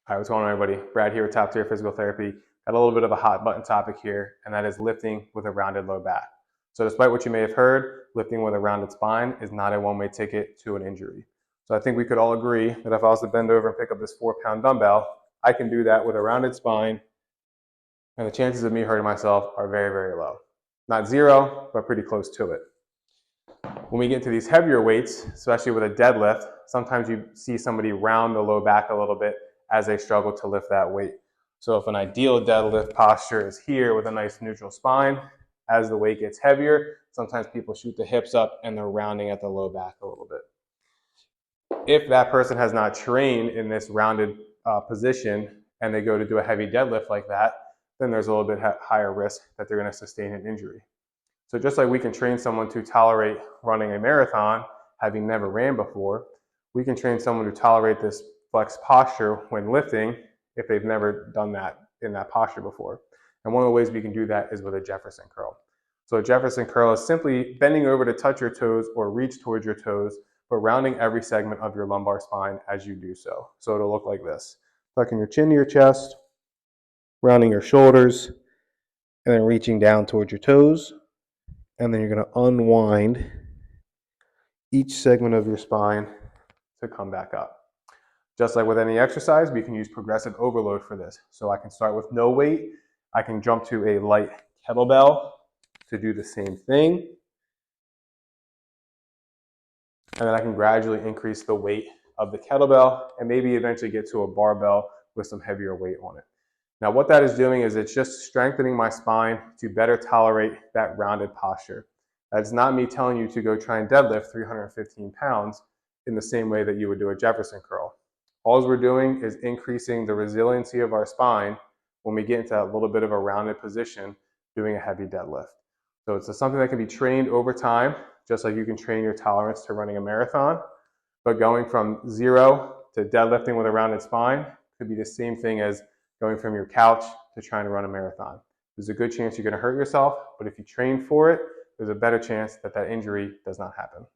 Hi, what's going on, everybody? Brad here with Top Tier Physical Therapy. Got a little bit of a hot button topic here, and that is lifting with a rounded low back. So despite what you may have heard, lifting with a rounded spine is not a one-way ticket to an injury. So I think we could all agree that if I was to bend over and pick up this 4-pound dumbbell, I can do that with a rounded spine, and the chances of me hurting myself are very, very low. Not zero, but pretty close to it. When we get into these heavier weights, especially with a deadlift, sometimes you see somebody round the low back a little bit as they struggle to lift that weight. So if an ideal deadlift posture is here with a nice neutral spine, as the weight gets heavier, sometimes people shoot the hips up and they're rounding at the low back a little bit. If that person has not trained in this rounded position and they go to do a heavy deadlift like that, then there's a little bit higher risk that they're going to sustain an injury. So just like we can train someone to tolerate running a marathon, having never ran before, we can train someone to tolerate this flex posture when lifting if they've never done that in that posture before. And one of the ways we can do that is with a Jefferson curl. So a Jefferson curl is simply bending over to touch your toes or reach towards your toes, but rounding every segment of your lumbar spine as you do so. So it'll look like this. Tucking your chin to your chest, rounding your shoulders, and then reaching down towards your toes. And then you're going to unwind each segment of your spine to come back up. Just like with any exercise, we can use progressive overload for this. So I can start with no weight. I can jump to a light kettlebell to do the same thing. And then I can gradually increase the weight of the kettlebell and maybe eventually get to a barbell with some heavier weight on it. Now what that is doing is it's just strengthening my spine to better tolerate that rounded posture. That's not me telling you to go try and deadlift 315 pounds in the same way that you would do a Jefferson curl. All we're doing is increasing the resiliency of our spine when we get into that little bit of a rounded position doing a heavy deadlift. So it's something that can be trained over time, just like you can train your tolerance to running a marathon. But going from zero to deadlifting with a rounded spine could be the same thing as going from your couch to trying to run a marathon. There's a good chance you're going to hurt yourself, but if you train for it, there's a better chance that that injury does not happen.